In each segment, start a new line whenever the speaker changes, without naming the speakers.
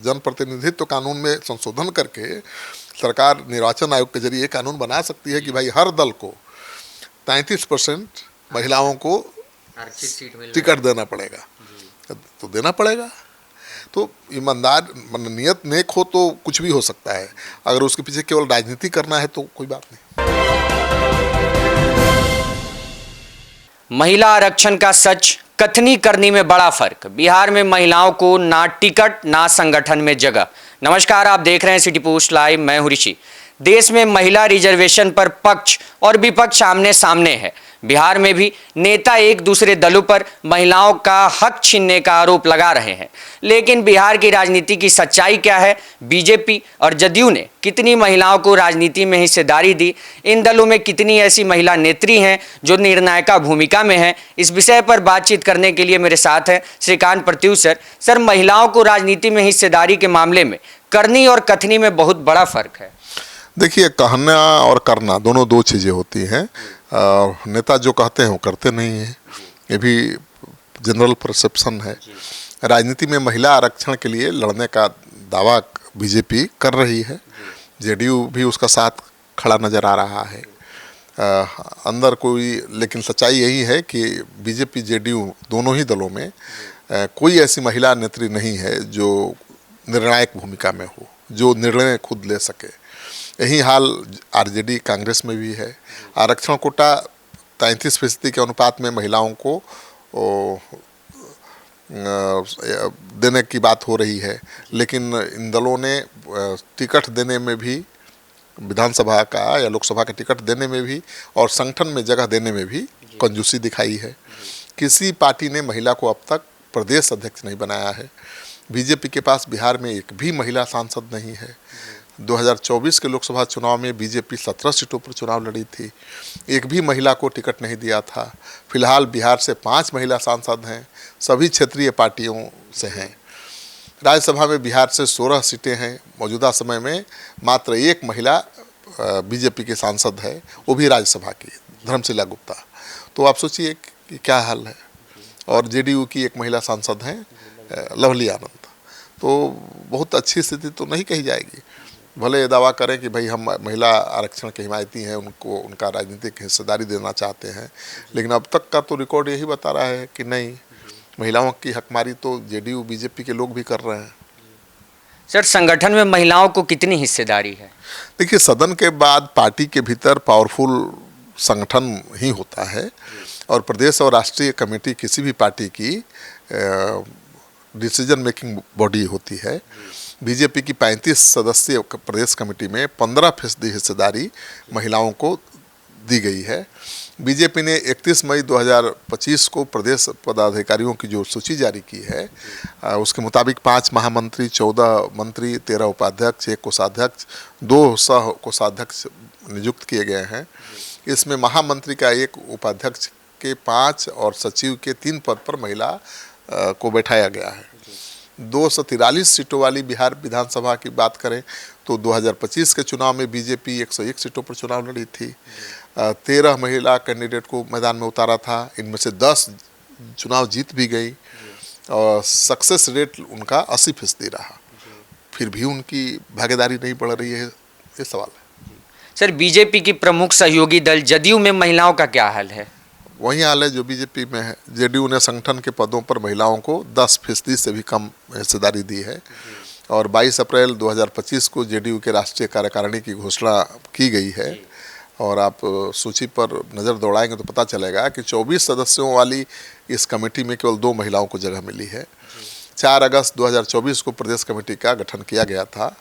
जनप्रतिनिधित्व कानून में संशोधन करके सरकार निर्वाचन आयोग के जरिए कानून बना सकती है कि भाई हर दल को 33% महिलाओं को
आरक्षित सीट मिल
टिकट देना पड़ेगा, तो देना पड़ेगा। तो ईमानदार नियत नेक हो तो कुछ भी हो सकता है, अगर उसके पीछे केवल राजनीति करना है तो कोई बात नहीं।
महिला आरक्षण का सच कथनी करनी में बड़ा फर्क। बिहार में महिलाओं को ना टिकट ना संगठन में जगह। नमस्कार, आप देख रहे हैं सिटी पोस्ट लाइव, मैं हूं ऋषि। देश में महिला रिजर्वेशन पर पक्ष और विपक्ष आमने सामने है। बिहार में भी नेता एक दूसरे दलों पर महिलाओं का हक छीनने का आरोप लगा रहे हैं। लेकिन बिहार की राजनीति की सच्चाई क्या है? बीजेपी और जदयू ने कितनी महिलाओं को राजनीति में हिस्सेदारी दी? इन दलों में कितनी ऐसी महिला नेत्री हैं जो निर्णायक भूमिका में हैं? इस विषय पर बातचीत करने के लिए मेरे साथ हैं श्रीकांत प्रत्युष सर। सर, महिलाओं को राजनीति में हिस्सेदारी के मामले में करनी और कथनी में बहुत बड़ा फर्क है।
देखिए, कहना और करना दोनों दो चीज़ें होती हैं। नेता जो कहते हैं वो करते नहीं हैं, ये भी जनरल परसेप्शन है। राजनीति में महिला आरक्षण के लिए लड़ने का दावा बीजेपी कर रही है, जेडीयू भी उसका साथ खड़ा नज़र आ रहा है। अंदर कोई, लेकिन सच्चाई यही है कि बीजेपी जेडीयू दोनों ही दलों में कोई ऐसी महिला नेत्री नहीं है जो निर्णायक भूमिका में हो, जो निर्णय खुद ले सके। यही हाल आरजेडी कांग्रेस में भी है। आरक्षण कोटा 33% के अनुपात में महिलाओं को देने की बात हो रही है, लेकिन इन दलों ने टिकट देने में भी, विधानसभा का या लोकसभा का टिकट देने में भी और संगठन में जगह देने में भी कंजूसी दिखाई है। किसी पार्टी ने महिला को अब तक प्रदेश अध्यक्ष नहीं बनाया है। बीजेपी के पास बिहार में एक भी महिला सांसद नहीं है। 2024 के लोकसभा चुनाव में बीजेपी 17 सीटों पर चुनाव लड़ी थी, एक भी महिला को टिकट नहीं दिया था। फिलहाल बिहार से 5 महिला सांसद हैं, सभी क्षेत्रीय पार्टियों से हैं। राज्यसभा में बिहार से 16 सीटें हैं। मौजूदा समय में मात्र एक महिला बीजेपी के सांसद है, वो भी राज्यसभा की, धर्मशिला गुप्ता। तो आप सोचिए कि क्या हाल है। और जेडीयू की एक महिला सांसद हैं, लवली आनंद। तो बहुत अच्छी स्थिति तो नहीं कही जाएगी। भले ये दावा करें कि भाई हम महिला आरक्षण के हिमायती हैं, उनको उनका राजनीतिक हिस्सेदारी देना चाहते हैं, लेकिन अब तक का तो रिकॉर्ड यही बता रहा है कि नहीं, महिलाओं की हकमारी तो जेडीयू बीजेपी के लोग भी कर रहे हैं।
सर, संगठन में महिलाओं को कितनी हिस्सेदारी है? देखिए,
सदन के बाद पार्टी के भीतर पावरफुल संगठन ही होता है, और प्रदेश और राष्ट्रीय कमेटी किसी भी पार्टी की डिसीजन मेकिंग बॉडी होती है। बीजेपी की 35 सदस्यीय प्रदेश कमेटी में 15% हिस्सेदारी महिलाओं को दी गई है। बीजेपी ने 31 मई 2025 को प्रदेश पदाधिकारियों की जो सूची जारी की है, उसके मुताबिक 5 महामंत्री, 14 मंत्री, 13 उपाध्यक्ष, 1 कोषाध्यक्ष, 2 सह कोषाध्यक्ष नियुक्त किए गए हैं। इसमें महामंत्री का 1, उपाध्यक्ष के 5 और सचिव के 3 पद पर महिला को बैठाया गया है। 243 सीटों वाली बिहार विधानसभा की बात करें तो 2025 के चुनाव में बीजेपी 101 सीटों पर चुनाव लड़ी थी। 13 महिला कैंडिडेट को मैदान में उतारा था, इनमें से 10 चुनाव जीत भी गई और सक्सेस रेट उनका 80% रहा। फिर भी उनकी भागीदारी नहीं बढ़ रही है, ये सवाल है।
सर, बीजेपी की प्रमुख सहयोगी दल जदयू में महिलाओं का क्या हाल है?
वही हाल है जो बीजेपी में है। जेडीयू ने संगठन के पदों पर महिलाओं को 10% से भी कम हिस्सेदारी दी है, और 22 अप्रैल 2025 को जेडीयू के राष्ट्रीय कार्यकारिणी की घोषणा की गई है। और आप सूची पर नज़र दौड़ाएंगे तो पता चलेगा कि 24 सदस्यों वाली इस कमेटी में केवल 2 महिलाओं को जगह मिली है। 4 अगस्त 2024 को प्रदेश कमेटी का गठन किया गया था।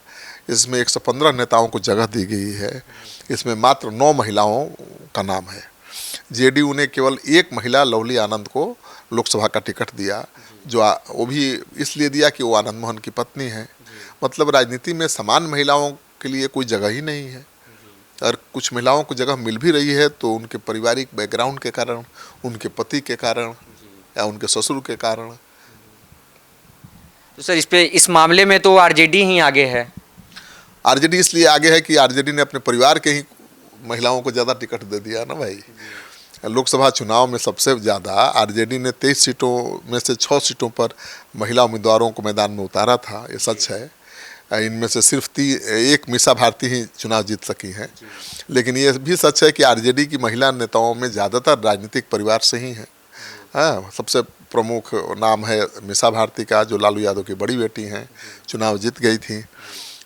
इसमें 115 नेताओं को जगह दी गई है। इसमें मात्र 9 महिलाओं का नाम है। जेडीयू ने केवल 1 महिला लवली आनंद को लोकसभा का टिकट दिया, जो वो भी इसलिए दिया कि वो आनंद मोहन की पत्नी है। मतलब राजनीति में समान महिलाओं के लिए कोई जगह ही नहीं है। और कुछ महिलाओं को जगह मिल भी रही है तो उनके पारिवारिक बैकग्राउंड के कारण, उनके पति के कारण या उनके ससुर के कारण।
तो सर, इस मामले में तो आरजेडी ही आगे है।
आरजेडी इसलिए आगे है कि आरजेडी ने अपने परिवार के ही महिलाओं को ज़्यादा टिकट दे दिया ना भाई। लोकसभा चुनाव में सबसे ज़्यादा आरजेडी ने 23 सीटों में से 6 सीटों पर महिला उम्मीदवारों को मैदान में उतारा था, ये सच है। इनमें से सिर्फ एक मीसा भारती ही चुनाव जीत सकी हैं। लेकिन ये भी सच है कि आरजेडी की महिला नेताओं में ज़्यादातर राजनीतिक परिवार से ही हैं। हाँ, सबसे प्रमुख नाम है मीसा भारती का, जो लालू यादव की बड़ी बेटी हैं, चुनाव जीत गई थी।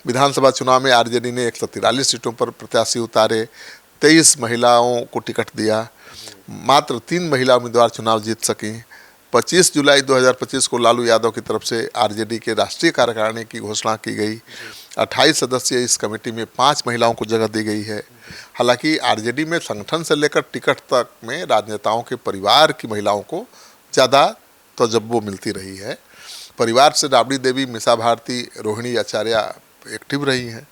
विधानसभा चुनाव में आरजेडी ने 143 सीटों पर प्रत्याशी उतारे, 23 महिलाओं को टिकट दिया, मात्र 3 महिला उम्मीदवार चुनाव जीत सकीं। 25 जुलाई 2025 को लालू यादव की तरफ से आरजेडी के राष्ट्रीय कार्यकारिणी की घोषणा की गई। 28 सदस्यीय इस कमेटी में 5 महिलाओं को जगह दी गई है। हालांकि आरजेडी में संगठन से लेकर टिकट तक में राजनेताओं के परिवार की महिलाओं को ज़्यादा तजब्बो मिलती रही है। परिवार से राबड़ी देवी, मीसा भारती, रोहिणी आचार्य एक्टिव रही हैं,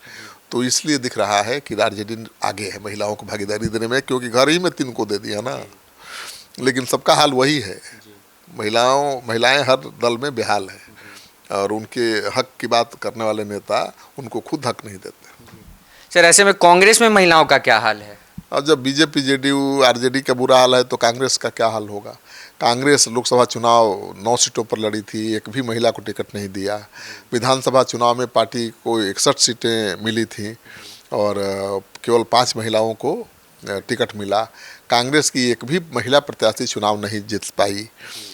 तो इसलिए दिख रहा है कि आरजेडी आगे है महिलाओं को भागीदारी देने में, क्योंकि घर ही में 3 को दे दिया ना। लेकिन सबका हाल वही है, महिलाएं हर दल में बेहाल हैं और उनके हक की बात करने वाले नेता उनको खुद हक नहीं देते।
सर, ऐसे में कांग्रेस में महिलाओं का क्या हाल है?
और जब बीजेपी, जेडीयू, आरजेडी का बुरा हाल है तो कांग्रेस का क्या हाल होगा? कांग्रेस लोकसभा चुनाव 9 सीटों पर लड़ी थी, एक भी महिला को टिकट नहीं दिया। विधानसभा चुनाव में पार्टी को 61 सीटें मिली थी और केवल 5 महिलाओं को टिकट मिला। कांग्रेस की एक भी महिला प्रत्याशी चुनाव नहीं जीत पाई।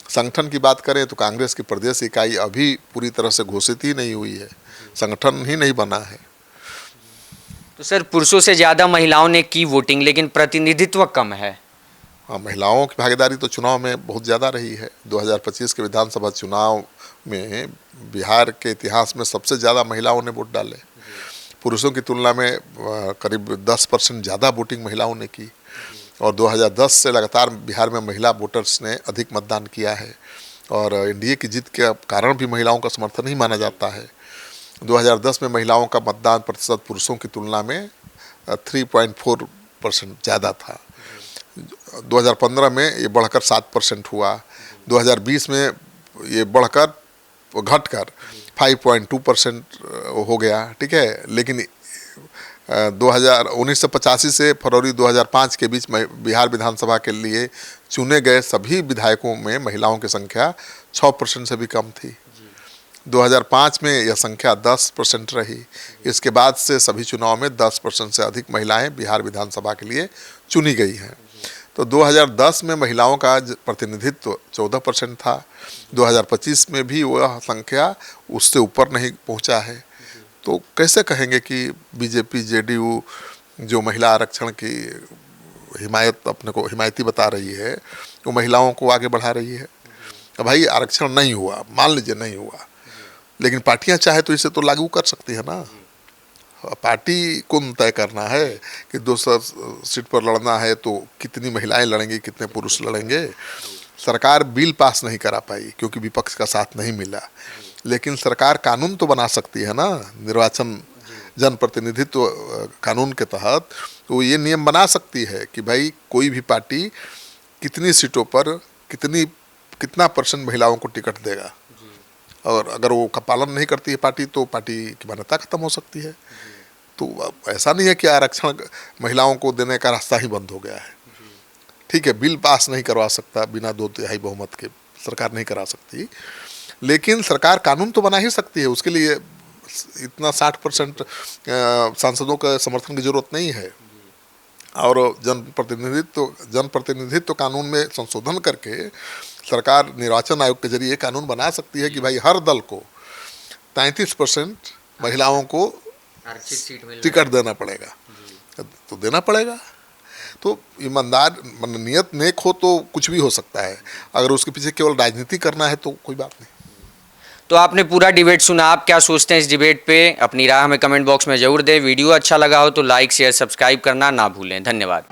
संगठन की बात करें तो कांग्रेस की प्रदेश इकाई अभी पूरी तरह से घोषित ही नहीं हुई है, संगठन ही नहीं बना है।
तो सर, पुरुषों से ज़्यादा महिलाओं ने की वोटिंग, लेकिन प्रतिनिधित्व कम है।
हाँ, महिलाओं की भागीदारी तो चुनाव में बहुत ज़्यादा रही है। 2025 के विधानसभा चुनाव में बिहार के इतिहास में सबसे ज़्यादा महिलाओं ने वोट डाले। पुरुषों की तुलना में करीब 10% ज़्यादा वोटिंग महिलाओं ने की और 2010 से लगातार बिहार में महिला वोटर्स ने अधिक मतदान किया है और एनडीए की जीत के कारण भी महिलाओं का समर्थन ही माना जाता है। 2010 में महिलाओं का मतदान प्रतिशत पुरुषों की तुलना में 3.4% ज़्यादा था। 2015 में ये बढ़कर 7% हुआ। 2020 में ये बढ़कर घटकर 5.2% हो गया, ठीक है। लेकिन 1985 से फरवरी 2005 के बीच बिहार विधानसभा के लिए चुने गए सभी विधायकों में महिलाओं की संख्या 6% से भी कम थी। 2005 में यह संख्या 10% रही। इसके बाद से सभी चुनाव में 10% से अधिक महिलाएं बिहार विधानसभा के लिए चुनी गई हैं। तो 2010 में महिलाओं का प्रतिनिधित्व 14% था। 2025 में भी वह संख्या उससे ऊपर नहीं पहुंचा है। तो कैसे कहेंगे कि बीजेपी, जेडीयू जो महिला आरक्षण की हिमायत अपने को हिमायती बता रही है, वो महिलाओं को आगे बढ़ा रही है। भाई, आरक्षण नहीं हुआ, मान लीजिए नहीं हुआ, लेकिन पार्टियां चाहे तो इसे तो लागू कर सकती है ना। पार्टी को तय करना है कि 200 सीट पर लड़ना है तो कितनी महिलाएं लड़ेंगी, कितने पुरुष लड़ेंगे। सरकार बिल पास नहीं करा पाई क्योंकि विपक्ष का साथ नहीं मिला, लेकिन सरकार कानून तो बना सकती है ना। निर्वाचन जनप्रतिनिधित्व कानून के तहत तो ये नियम बना सकती है कि भाई कोई भी पार्टी कितनी सीटों पर कितना % महिलाओं को टिकट देगा, और अगर वो का पालन नहीं करती है पार्टी तो पार्टी की मान्यता खत्म हो सकती है। तो ऐसा नहीं है कि आरक्षण महिलाओं को देने का रास्ता ही बंद हो गया है। ठीक है, बिल पास नहीं करवा सकता, बिना 2/3 बहुमत के सरकार नहीं करा सकती, लेकिन सरकार कानून तो बना ही सकती है। उसके लिए इतना 60% सांसदों का समर्थन की जरूरत नहीं है। और जनप्रतिनिधित्व कानून में संशोधन करके सरकार निर्वाचन आयोग के जरिए कानून बना सकती है कि भाई हर दल को 33% महिलाओं को टिकट देना पड़ेगा, तो देना पड़ेगा। तो ईमानदार नियत नेक हो तो कुछ भी हो सकता है, अगर उसके पीछे केवल राजनीति करना है तो कोई बात नहीं।
तो आपने पूरा डिबेट सुना, आप क्या सोचते हैं इस डिबेट पे? अपनी राय हमें कमेंट बॉक्स में जरूर दें। वीडियो अच्छा लगा हो तो लाइक, शेयर, सब्सक्राइब करना ना भूलें। धन्यवाद।